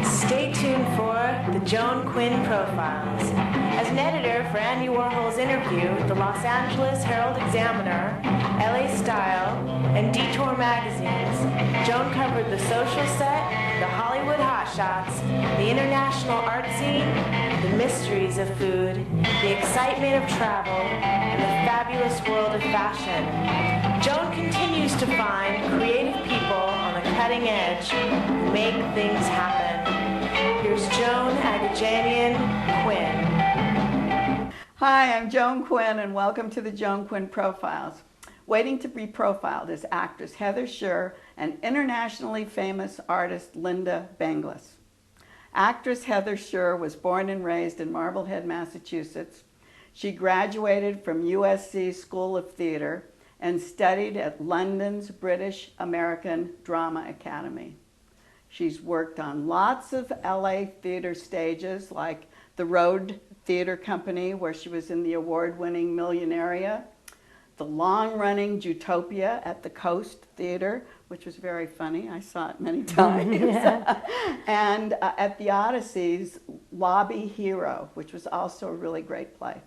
Stay tuned for the Joan Quinn Profiles. As an editor for Andy Warhol's Interview, the Los Angeles Herald-Examiner, LA Style, and Detour magazines, Joan covered the social set, the Hollywood hotshots, the international art scene, the mysteries of food, the excitement of travel, and the fabulous world of fashion. Joan continues to find creative people on the cutting edge who make things happen. Here's Joan Agajanian Quinn. Hi, I'm Joan Quinn, and welcome to the Joan Quinn Profiles. Waiting to be profiled is actress Heather Sher and internationally famous artist Lynda Benlgis. Actress Heather Sher was born and raised in Marblehead, Massachusetts. She graduated from USC School of Theatre and studied at London's British American Drama Academy. She's worked on lots of LA theater stages like the Road Theater Company, where she was in the award-winning Millionaire, the long-running Jutopia at the Coast Theater, which was very funny. I saw it many times. And at the Odyssey's Lobby Hero, which was also a really great play.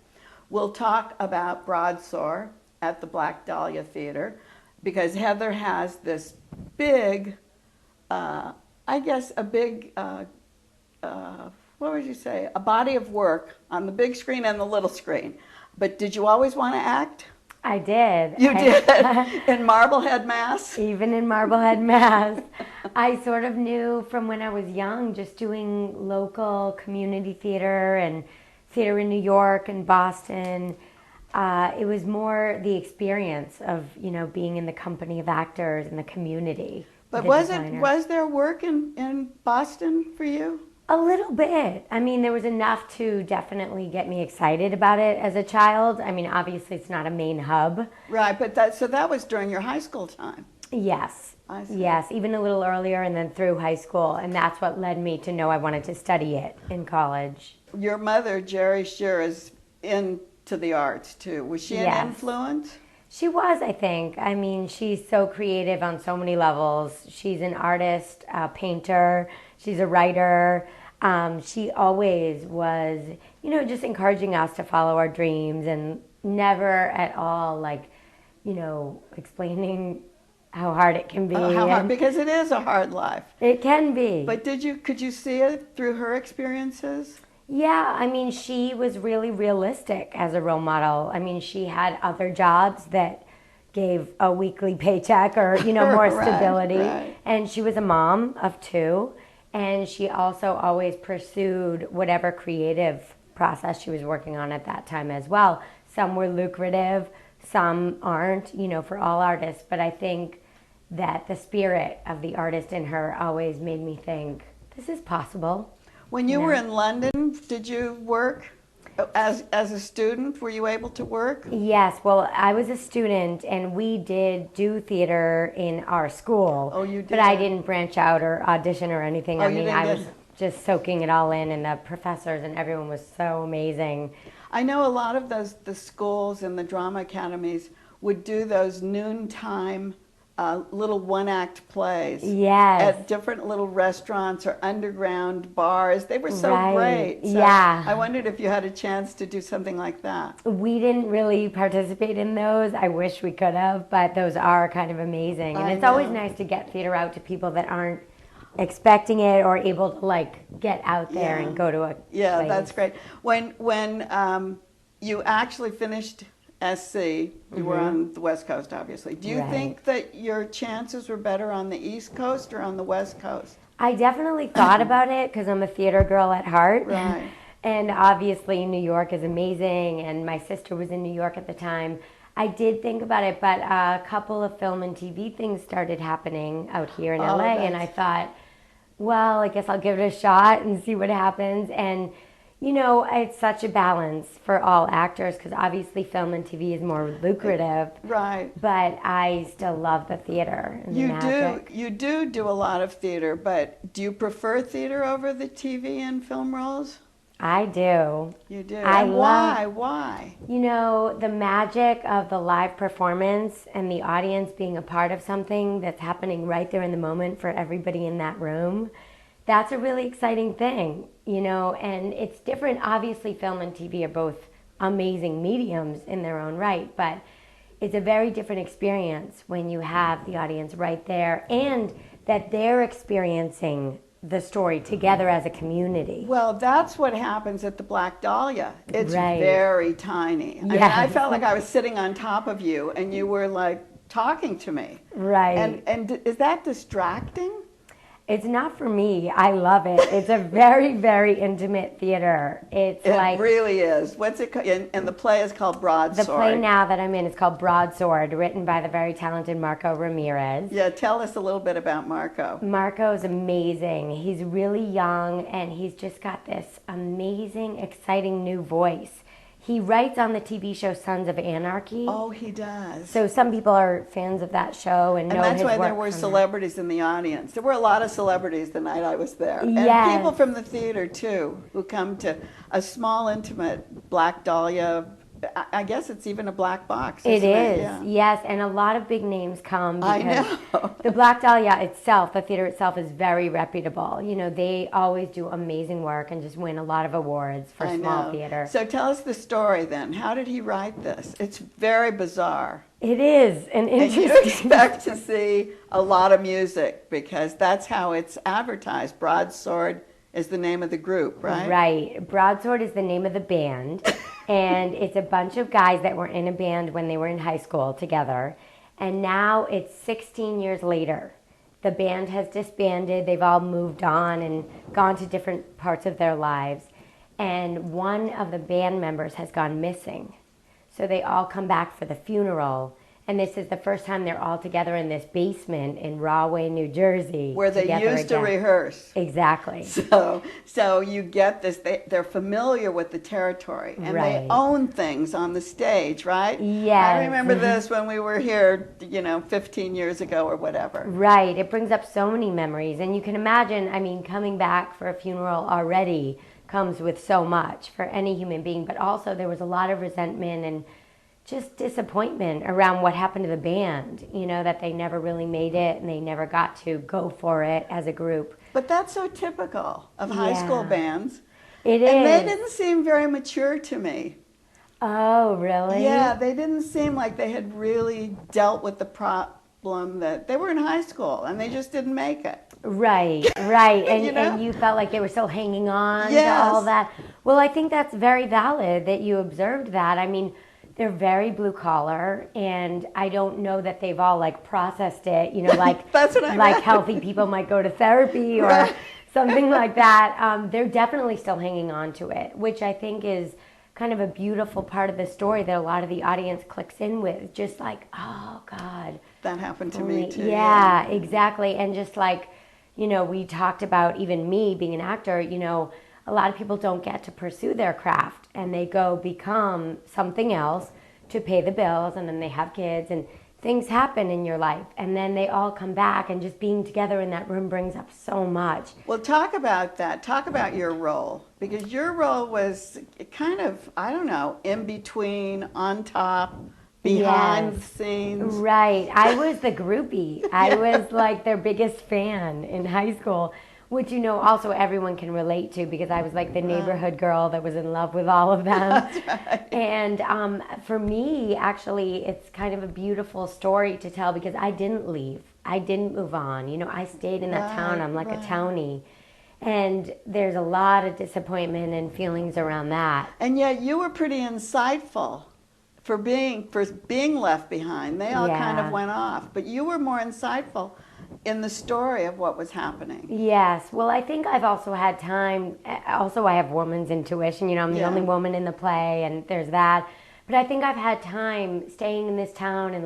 We'll talk about Broadsword at the Black Dahlia Theater, because Heather has this big, what would you say, a body of work on the big screen and the little screen. But did you always want to act? I did. You did? In Marblehead, Mass? Even in Marblehead, Mass. I sort of knew from when I was young, just doing local community theater and theater in New York and Boston. It was more the experience of, being in the company of actors in the community. But was there work in Boston for you? A little bit. I mean, there was enough to definitely get me excited about it as a child. I mean, obviously it's not a main hub. Right, but that was during your high school time. Yes. I see. Yes, even a little earlier and then through high school. And that's what led me to know I wanted to study it in college. Your mother, Jerry Sher, is into the arts too. Was she an influence? She was, I think. I mean, she's so creative on so many levels. She's an artist, a painter, she's a writer. She always was, just encouraging us to follow our dreams and never at all, explaining how hard it can be. How hard, because it is a hard life. It can be. But could you see it through her experiences? Yeah, I mean, she was really realistic as a role model. I mean, she had other jobs that gave a weekly paycheck or, more stability. Right. And she was a mom of two. And she also always pursued whatever creative process she was working on at that time as well. Some were lucrative, some aren't, for all artists. But I think that the spirit of the artist in her always made me think, this is possible. When you were in London, did you work as a student? Were you able to work? Yes. Well, I was a student, and we did do theater in our school. Oh, you did? But I didn't branch out or audition or anything. Oh, I mean, I was just soaking it all in, and the professors and everyone was so amazing. I know a lot of the schools and the drama academies would do those noontime little one-act plays at different little restaurants or underground bars. They were so great. So I wondered if you had a chance to do something like that. We didn't really participate in those. I wish we could have, but those are kind of amazing. And it's always nice to get theater out to people that aren't expecting it or able to get out there and go to a place. That's great. When you actually finished SC, you were on the West Coast, obviously. Do you think that your chances were better on the East Coast or on the West Coast? I definitely thought about it because I'm a theater girl at heart. Right. And obviously New York is amazing, and my sister was in New York at the time. I did think about it, but a couple of film and TV things started happening out here in LA, and I thought, well, I guess I'll give it a shot and see what happens. And it's such a balance for all actors because obviously film and TV is more lucrative. Right. But I still love the theater and the magic. You do a lot of theater, but do you prefer theater over the TV and film roles? I do. You do? I And love, why? you know, the magic of the live performance and the audience being a part of something that's happening right there in the moment for everybody in that room. That's a really exciting thing, you know, and it's different. Obviously, film and TV are both amazing mediums in their own right, but it's a very different experience when you have the audience right there and that they're experiencing the story together as a community. Well, that's what happens at the Black Dahlia. It's Right. very tiny. I mean, Yes. I felt like I was sitting on top of you and you were like talking to me. Right. And is that distracting? It's not for me. I love it. It's a very, very intimate theater. It's It like really is. What's it called? And the play is called Broadsword. the play now that I'm in is called Broadsword, written by the very talented Marco Ramirez. Yeah, tell us a little bit about Marco. Marco's amazing. He's really young and he's just got this amazing, exciting new voice. He writes on the TV show Sons of Anarchy. Oh, he does. So some people are fans of that show and know And that's his why there work were from celebrities in the audience. There were a lot of celebrities the night I was there. Yes. And people from the theater, too, who come to a small, intimate Black Dahlia. I guess it's even a black box. It isn't is, Yeah. yes, and a lot of big names come I because know. the Black Dahlia itself, the theater itself, is very reputable. You know, they always do amazing work and just win a lot of awards for I small know. theater. So tell us the story then. How did he write this? It's very bizarre. It is an And you interesting. expect to see a lot of music because that's how it's advertised. Broadsword is the name of the group, right? Right. Broadsword is the name of the band, and it's a bunch of guys that were in a band when they were in high school together. And now it's 16 years later. The band has disbanded. They've all moved on and gone to different parts of their lives. And one of the band members has gone missing. So they all come back for the funeral. And this is the first time they're all together in this basement in Rahway, New Jersey. Where they together used to again. rehearse. Exactly. So you get this, they're familiar with the territory and they Right. own things on the stage, right? Yes. I remember this when we were here, 15 years ago or whatever. Right. It brings up so many memories. And you can imagine, I mean, coming back for a funeral already comes with so much for any human being. But also there was a lot of resentment and just disappointment around what happened to the band, that they never really made it and they never got to go for it as a group. But that's so typical of high school Yeah. bands. It is. And they didn't seem very mature to me. Oh, really? Yeah, they didn't seem like they had really dealt with the problem that they were in high school and they just didn't make it. Right, right. And You know? and you felt like they were still hanging on Yes. to all that. Well, I think that's very valid that you observed that. I mean, they're very blue collar, and I don't know that they've all processed it, like That's what I like meant. healthy people might go to therapy or Right. something like that. They're definitely still hanging on to it, which I think is kind of a beautiful part of the story that a lot of the audience clicks in with. Just like, oh God, That happened to me too. yeah, exactly. And just we talked about even me being an actor, a lot of people don't get to pursue their craft and they go become something else to pay the bills, and then they have kids and things happen in your life, and then they all come back, and just being together in that room brings up so much. Well, talk about that. Talk about your role, because your role was kind of, I don't know, in between, on top, behind Yes. the scenes. Right. I was the groupie. I was like their biggest fan in high school, which, also everyone can relate to, because I was like the neighborhood girl that was in love with all of them. That's right. And for me, actually, it's kind of a beautiful story to tell, because I didn't leave. I didn't move on. I stayed in that town. I'm like a townie. And there's a lot of disappointment and feelings around that. And yet you were pretty insightful for being left behind. They all kind Yeah. of went off, but you were more insightful in the story of what was happening. Yes. Well, I think I've also had time. Also, I have woman's intuition. I'm the Yeah. only woman in the play, and there's that. But I think I've had time staying in this town and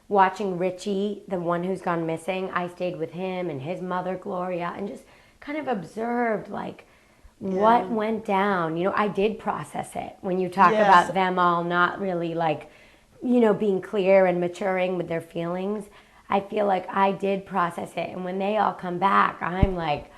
watching Richie, the one who's gone missing. I stayed with him and his mother, Gloria, and just kind of observed what went down. I did process it when you talk Yes. about them all not really being clear and maturing with their feelings. I feel like I did process it. And when they all come back, I'm like,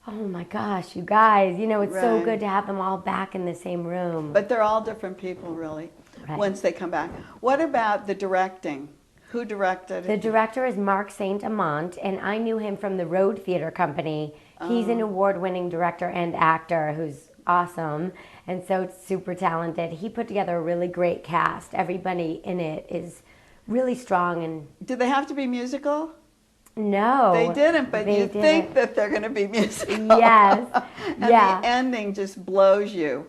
oh my gosh, you guys, it's so Right. good to have them all back in the same room. But they're all different people, really, Right. once they come back. What about the directing? Who directed The it? director is Mark Saint Amant, and I knew him from the Road Theater Company. He's an award-winning director and actor who's awesome, and so super talented. He put together a really great cast. Everybody in it is really strong. And Did they have to be musical? no, They didn't, but they you didn't. think that they're going to be musical. Yes, And yeah. the ending just blows you.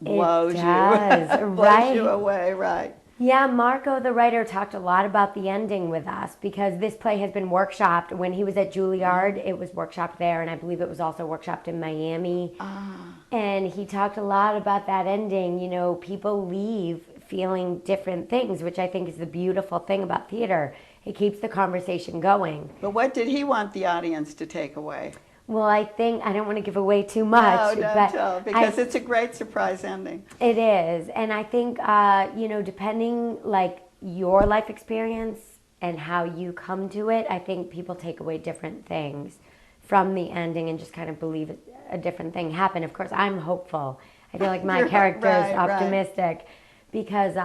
Blows you. does, Blows right. you away, right. Yeah, Marco, the writer, talked a lot about the ending with us because this play has been workshopped. When he was at Juilliard, it was workshopped there, and I believe it was also workshopped in Miami. And he talked a lot about that ending. People leave feeling different things, which I think is the beautiful thing about theater. It keeps the conversation going. But what did he want the audience to take away? Well, I don't want to give away too much. No, don't but tell, because it's a great surprise ending. It is. And I think, depending like your life experience and how you come to it, I think people take away different things from the ending and just kind of believe a different thing happened. Of course, I'm hopeful. I feel like my character is optimistic because,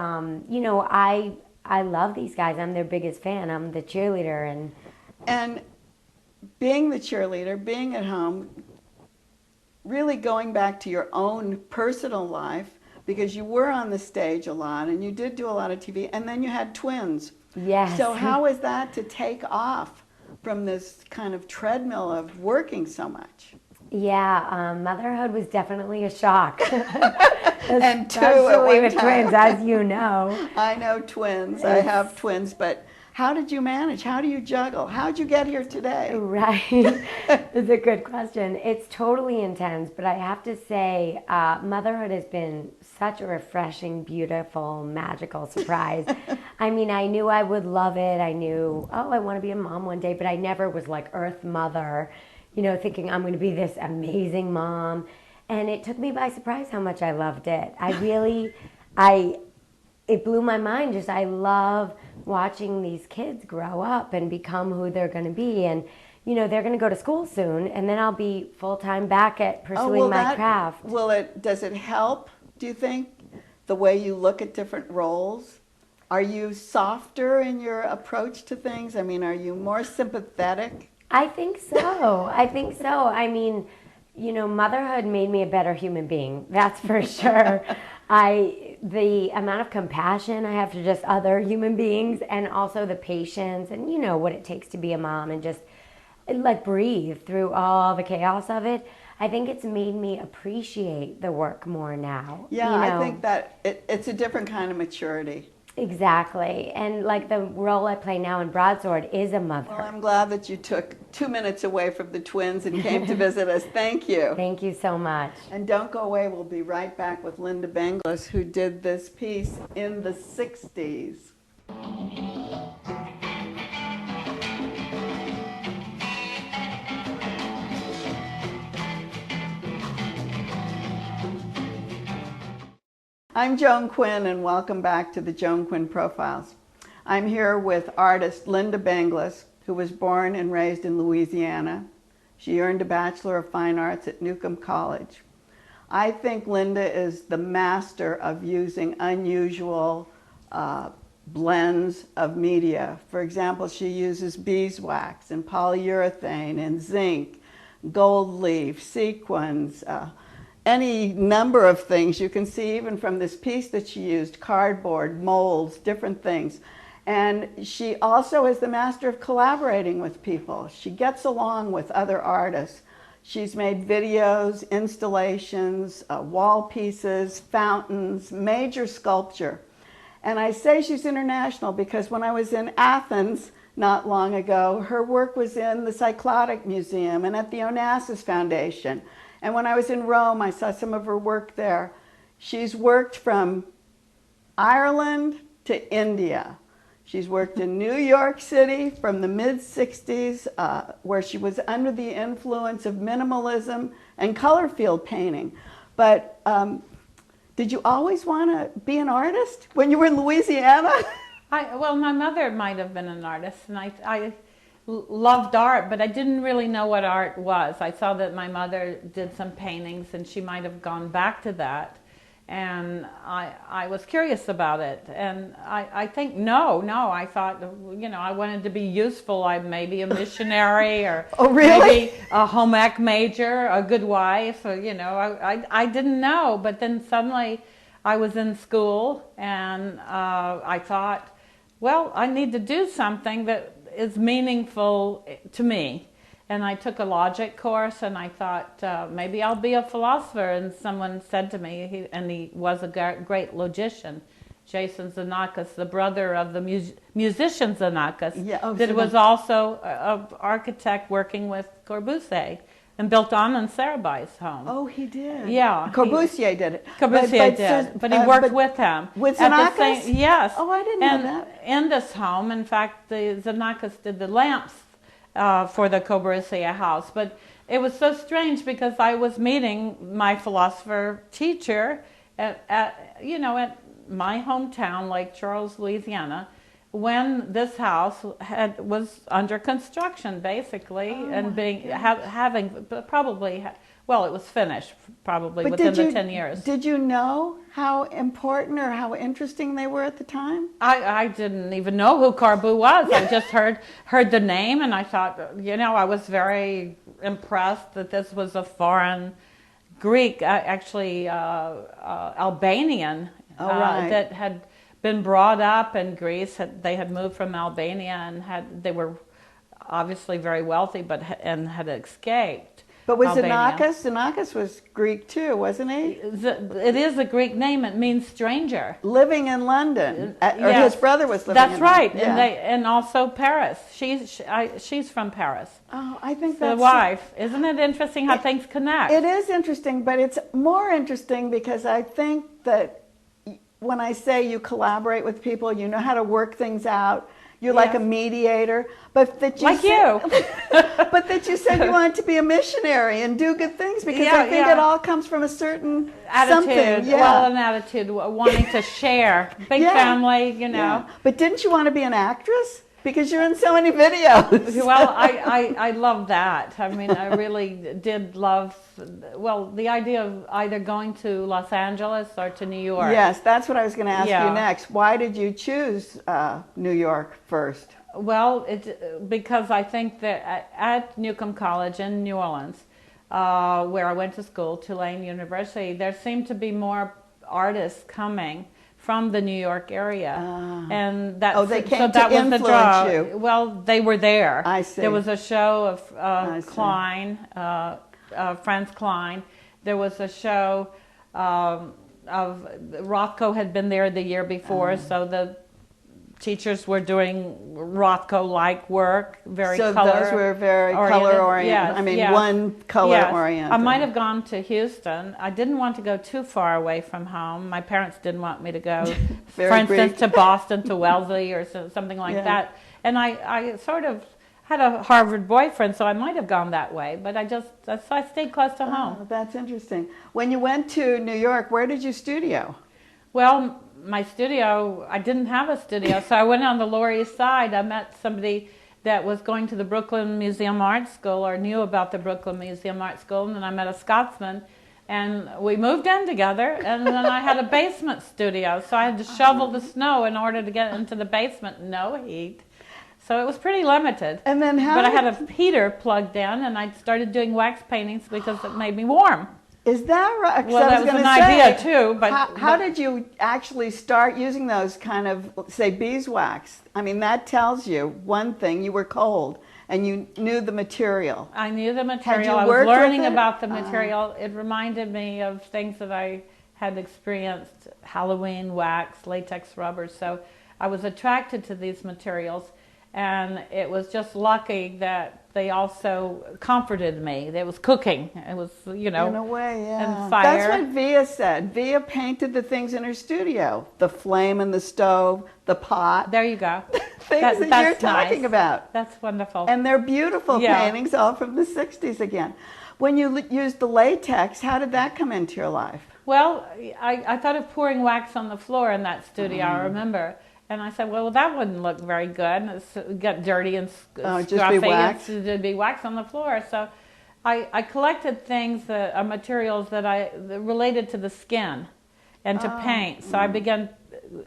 I love these guys. I'm their biggest fan. I'm the cheerleader. And being the cheerleader, being at home, really going back to your own personal life, because you were on the stage a lot and you did do a lot of TV, and then you had twins. Yes. So how is that to take off from this kind of treadmill of working so much? Yeah, motherhood was definitely a shock. And two at Especially one with time. twins, as you know. I know twins. I have twins, but how did you manage? How do you juggle? How did you get here today? Right. It's a good question. It's totally intense, but I have to say, motherhood has been such a refreshing, beautiful, magical surprise. I mean, I knew I would love it. I knew, I want to be a mom one day, but I never was like Earth Mother, thinking I'm going to be this amazing mom. And it took me by surprise how much I loved it. It blew my mind. I love watching these kids grow up and become who they're going to be. And, they're going to go to school soon, and then I'll be full-time back at pursuing my craft. Does it help, do you think, the way you look at different roles? Are you softer in your approach to things? I mean, are you more sympathetic? I think so. I mean, motherhood made me a better human being. That's for sure. The amount of compassion I have for just other human beings, and also the patience and what it takes to be a mom and just breathe through all the chaos of it. I think it's made me appreciate the work more now. Yeah, I think that it's a different kind of maturity. Exactly. And the role I play now in Broadsword is a mother. Well, I'm glad that you took 2 minutes away from the twins and came to visit us. Thank you. Thank you so much. And don't go away. We'll be right back with Lynda Benlgis, who did this piece in the 60s. I'm Joan Quinn, and welcome back to the Joan Quinn Profiles. I'm here with artist Lynda Benlgis, who was born and raised in Louisiana. She earned a Bachelor of Fine Arts at Newcomb College. I think Lynda is the master of using unusual blends of media. For example, she uses beeswax and polyurethane and zinc, gold leaf, sequins, any number of things. You can see even from this piece that she used, cardboard, molds, different things. And she also is the master of collaborating with people. She gets along with other artists. She's made videos, installations, wall pieces, fountains, major sculpture. And I say she's international because when I was in Athens not long ago, her work was in the Cyclotic Museum and at the Onassis Foundation. And when I was in Rome, I saw some of her work there. She's worked from Ireland to India. She's worked in New York City from the mid-60s, where she was under the influence of minimalism and color field painting. But did you always want to be an artist when you were in Louisiana? Well, my mother might have been an artist, and loved art, but I didn't really know what art was. I saw that my mother did some paintings, and she might have gone back to that. And I was curious about it. And I think, I thought, I wanted to be useful. I maybe a missionary or oh, really? maybe a home ec major, a good wife. Or, I didn't know. But then suddenly I was in school, and I thought, well, I need to do something that is meaningful to me. And I took a logic course, and I thought maybe I'll be a philosopher. And someone said to me, he was a great logician, Jason Xenakis, the brother of the musician Xenakis, that was also an architect working with Corbusier and built Anand Sarabhai's home. Oh, he did? Yeah. Corbusier did it. Corbusier did, but he worked with him. With Xenakis? Yes. Oh, I didn't know that. In this home, in fact, the Xenakis did the lamps for the Corbusier house. But it was so strange because I was meeting my philosopher teacher at my hometown, Lake Charles, Louisiana, when this house was under construction, basically, and it was finished probably within the 10 years. Did you know how important or how interesting they were at the time? I didn't even know who Corbu was. I just heard the name, and I thought, I was very impressed that this was a foreign Greek, actually Albanian, that had been brought up in Greece. They had moved from Albania, and they were obviously very wealthy, and had escaped. But was Albania. Xenakis was Greek too, wasn't he? It is a Greek name. It means stranger. Living in London, or yes. his brother was living. That's in right, London. Yeah. and also Paris. She's from Paris. Oh, I think that's the wife. Isn't it interesting how things connect? It is interesting, but it's more interesting because I think that when I say you collaborate with people, you know how to work things out. You're like a mediator, but that you but that you said you wanted to be a missionary and do good things because I think it all comes from a certain attitude. Yeah. Well, an attitude, wanting to share, big family, Yeah. But didn't you want to be an actress? Because you're in so many videos. Well, I love that. I mean, I really did love, the idea of either going to Los Angeles or to New York. Yes, that's what I was going to ask you next. Why did you choose New York first? Well, because I think that at Newcomb College in New Orleans, where I went to school, Tulane University, there seemed to be more artists coming from the New York area, and they came to influence you. Well, they were there. I see. There was a show of Klein, Franz Klein. There was a show of Rothko had been there the year before, so the teachers were doing Rothko-like work, very so color. Those were very color-oriented. Yes, I mean, one color-oriented. I might have gone to Houston. I didn't want to go too far away from home. My parents didn't want me to go, for instance, to Boston, to Wellesley, or something like that. And I sort of had a Harvard boyfriend, so I might have gone that way. But I stayed close to home. Oh, that's interesting. When you went to New York, where did you studio? Well, my studio, I didn't have a studio, so I went on the Lower East Side. I met somebody that was going to the Brooklyn Museum Art School, or knew about the Brooklyn Museum Art School, and then I met a Scotsman, and we moved in together, and then I had a basement studio, so I had to shovel the snow in order to get into the basement. No heat. So it was pretty limited. And then but I had a heater plugged in, and I started doing wax paintings because it made me warm. Is that right? Well, that was an idea too. But how did you actually start using those kind of, say, beeswax? I mean, that tells you one thing: you were cold and you knew the material. I knew the material. Had you I was learning with it? about the material. It reminded me of things that I had experienced: Halloween wax, latex rubber. So I was attracted to these materials, and it was just lucky that they also comforted me. It was cooking. It was, In a way, yeah. And fire. That's what Via said. Via painted the things in her studio. The flame in the stove, the pot. There you go. Things that you're talking about. That's wonderful. And they're beautiful paintings, all from the 60s again. When you used the latex, how did that come into your life? Well, I thought of pouring wax on the floor in that studio, I remember. And I said, well, that wouldn't look very good. And it got dirty and just be scruffy. wax? It'd be wax on the floor. So I collected things, materials that related to the skin and to paint. So I began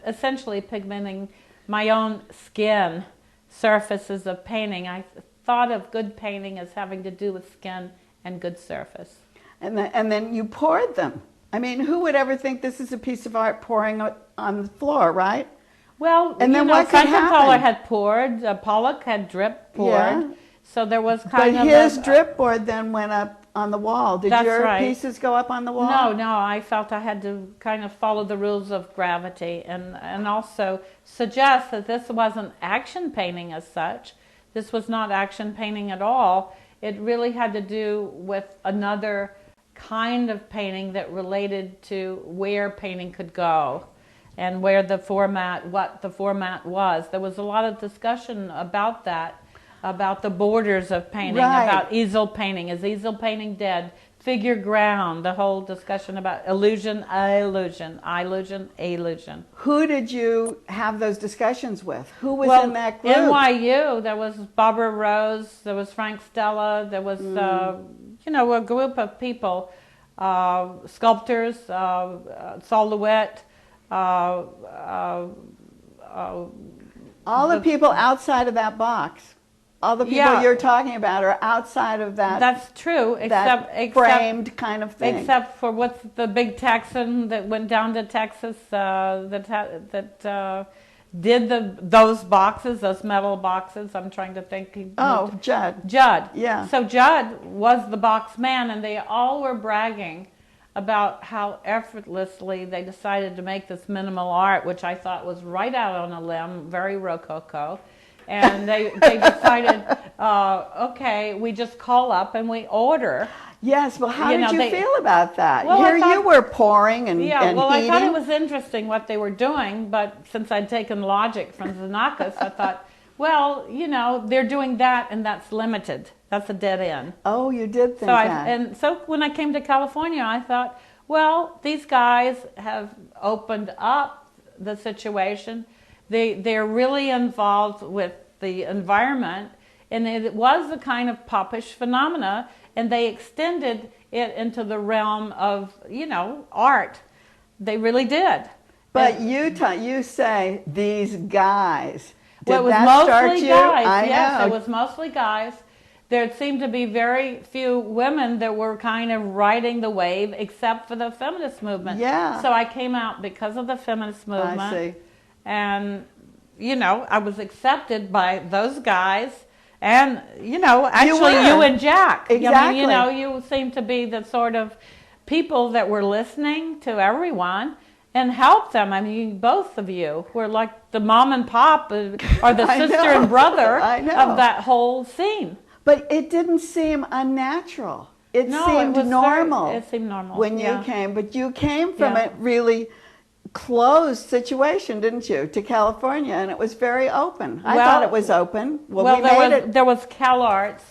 essentially pigmenting my own skin surfaces of painting. I thought of good painting as having to do with skin and good surface. And then you poured them. I mean, who would ever think this is a piece of art pouring on the floor, right? Well, and then what could happen? Frankenthaler had poured, Pollock had drip poured, Yeah. so there was kind of. But his drip board then went up on the wall. Did your pieces go up on the wall? No, I felt I had to kind of follow the rules of gravity and also suggest that this wasn't action painting as such. This was not action painting at all. It really had to do with another kind of painting that related to where painting could go and where the format, what the format was. There was a lot of discussion about that, about the borders of painting, about easel painting. Is easel painting dead? Figure ground, the whole discussion about illusion, illusion, illusion, illusion. Who did you have those discussions with? Who was in that group? NYU, there was Barbara Rose, there was Frank Stella, there was, a group of people, sculptors, Saul LeWitt, all the people outside of that box. All the people you're talking about are outside of that. That's true, except framed kind of thing. Except for what's the big Texan that went down to Texas that did those boxes, those metal boxes. I'm trying to think. Judd. Judd. Yeah. So Judd was the box man, and they all were bragging about how effortlessly they decided to make this minimal art, which I thought was right out on a limb, very rococo. And they decided, okay, we just call up and we order. Yes, well, how did you feel about that? Well, Here you were pouring and I heating. thought it was interesting what they were doing, but since I'd taken logic from Xenakis, I thought, well, they're doing that and that's limited. That's a dead end. Oh, you did think that. And so when I came to California, I thought, well, these guys have opened up the situation. They're really involved with the environment, and it was a kind of popish phenomena, and they extended it into the realm of, art. They really did. But you say these guys. Well, it was mostly guys. Yes, it was mostly guys. There seemed to be very few women that were kind of riding the wave, except for the feminist movement. Yeah. So I came out because of the feminist movement. I see. And, I was accepted by those guys. And, actually you and Jack. Exactly. I mean, you seem to be the sort of people that were listening to everyone and help them. I mean, both of you were like the mom and pop or the sister and brother of that whole scene. But it didn't seem unnatural. It seemed normal. It seemed normal when you came. But you came from a really closed situation, didn't you, to California? And it was very open. I thought it was open. There was CalArts,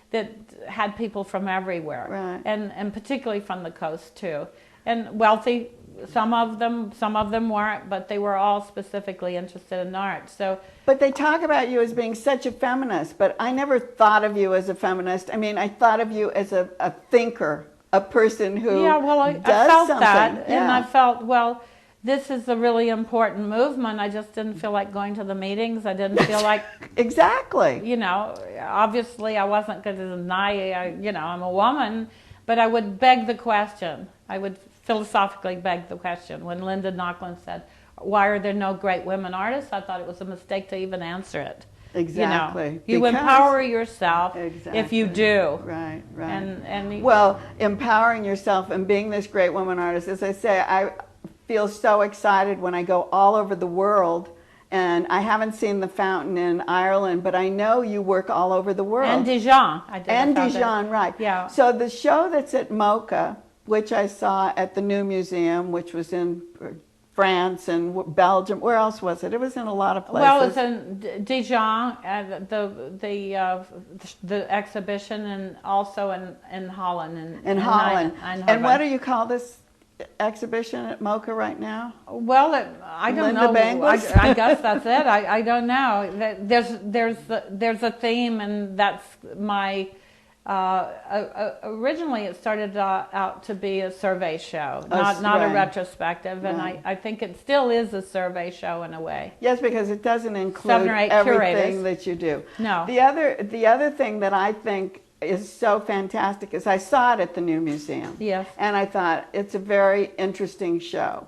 that had people from everywhere. Right. And particularly from the coast, too. And wealthy, some of them weren't, but they were all specifically interested in art. But they talk about you as being such a feminist, but I never thought of you as a feminist. I mean, I thought of you as a thinker, a person who I does felt something. that, and I felt, well, this is a really important movement. I just didn't feel like going to the meetings. I didn't feel like... Exactly. Obviously I wasn't going to deny, I'm a woman, but I would beg the question. I would philosophically beg the question. When Linda Benlgis said, why are there no great women artists? I thought it was a mistake to even answer it. Exactly. You empower yourself if you do. Right. And well, empowering yourself and being this great woman artist, as I say, I feel so excited when I go all over the world. And I haven't seen the fountain in Ireland, but I know you work all over the world. And Dijon. Dijon, right. Yeah. So the show that's at MoCA, which I saw at the New Museum, which was in France and Belgium. Where else was it? It was in a lot of places. Well, it was in Dijon, the exhibition, and also in Holland. In Holland. And what do you call this exhibition at MoCA right now? Well, I don't Lynda know. Benlgis? I guess that's it. I don't know. There's a theme, and that's my. Originally, it started out to be a survey show, not a retrospective, and I think it still is a survey show in a way. Yes, because it doesn't include 7 or 8 everything curators. that you do. No. The other thing that I think is so fantastic is I saw it at the new museum. Yes. And I thought it's a very interesting show.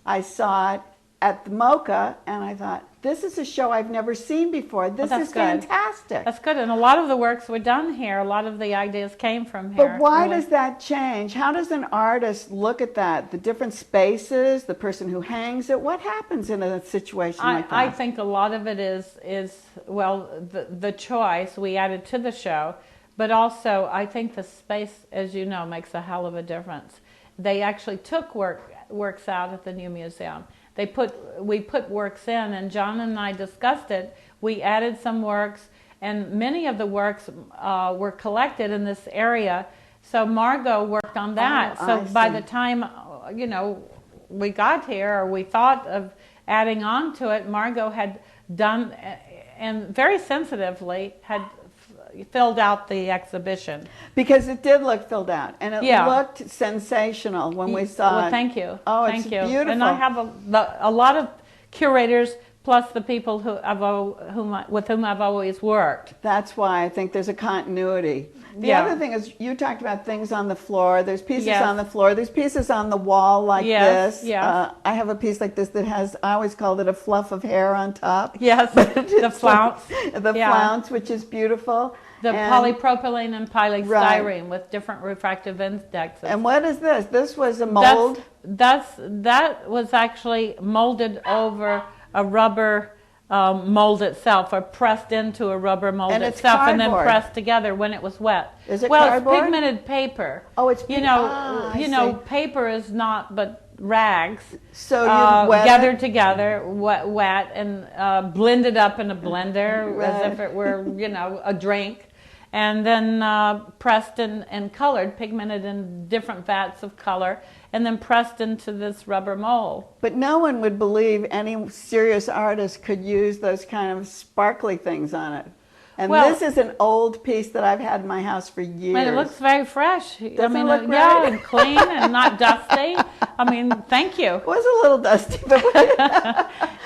I saw it at the MoCA, and I thought, this is a show I've never seen before. This is fantastic. That's good. And a lot of the works were done here. A lot of the ideas came from here. But why does that change? How does an artist look at that? The different spaces, the person who hangs it? What happens in a situation like that? I think a lot of it is well, the choice we added to the show, but also I think the space, as you know, makes a hell of a difference. They actually took works out at the new museum. We put works in, and John and I discussed it. We added some works, and many of the works were collected in this area. So Margot worked on that. So by the time, we got here, or we thought of adding on to it, Margot had done, and very sensitively had filled out the exhibition. Because it did look filled out, and it looked sensational when we saw it. Well, thank you. Oh, thank it's you. beautiful. And I have a lot of curators, plus the people with whom I've always worked. That's why I think there's a continuity. The Yeah. other thing is, you talked about things on the floor. There's pieces Yes. on the floor. There's pieces on the wall like Yes, this. yes. I have a piece like this that has, I always called it a fluff of hair on top. Yes, the flounce. The flounce, which is beautiful. The And- polypropylene and polystyrene with different refractive indexes. And what is this? This was a mold? That was actually molded over a rubber mold itself, or pressed into a rubber mold And it's itself, and then cardboard. pressed together when it was wet. Is it well, cardboard? it's pigmented paper. Oh, it's I see. paper is not but rags. So you wet gathered it? together, wet, and blended up in a blender as Right. if it were, a drink, and then pressed and colored, pigmented in different vats of color, and then pressed into this rubber mold. But no one would believe any serious artist could use those kind of sparkly things on it. And Well- this is an old piece that I've had in my house for years. And it looks very fresh. Doesn't it look yeah, great? and clean and not dusty. Thank you. It was a little dusty, but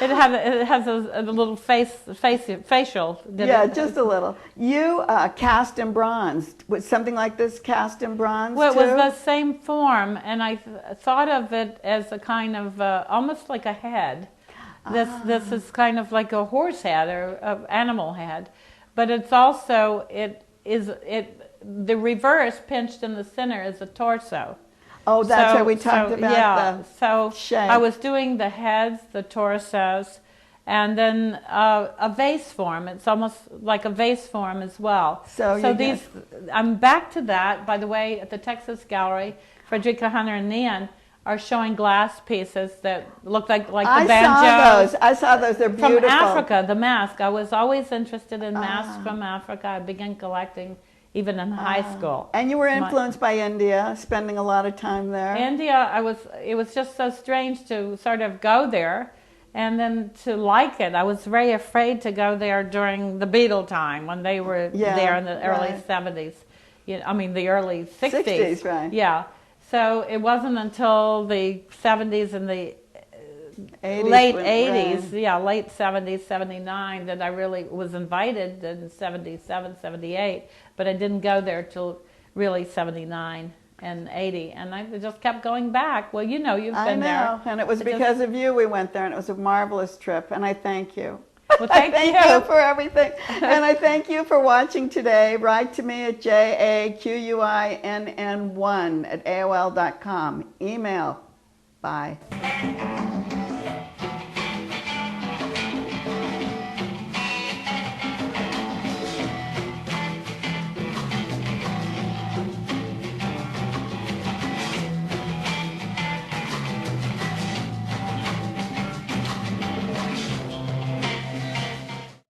It has a little facial. yeah, just a little. You cast in bronze. Was something like this cast in bronze Well, it too? was the same form, and I thought of it as a kind of almost like a head. This is kind of like a horse head or an animal head, but it's also the reverse pinched in the center is a torso. Oh, that's how we talked about the So shape. I was doing the heads, the torsos, and then a vase form. It's almost like a vase form as well. So you these, I'm back to that. By the way, at the Texas Gallery, Frederica Hunter and Neon are showing glass pieces that look like the banjo. I saw those. They're beautiful. From Africa, the mask. I was always interested in masks from Africa. I began collecting even in high school. And you were influenced by India, spending a lot of time there. India, it was just so strange to sort of go there and then to like it. I was very afraid to go there during the Beatle time when they were there in the early 70s. The early 60s. 60s, right. Yeah. So it wasn't until the 70s and the 80s, late 80s, late 70s, 79, that I really was invited in 77, 78, but I didn't go there till really 79 and 80, and I just kept going back. Well, you've been there. And it was because of you we went there, and it was a marvelous trip, and I thank you. Well, thank I thank you for everything. And I thank you for watching today. Write to me at JAQUINN1 at AOL.com. Email. Bye.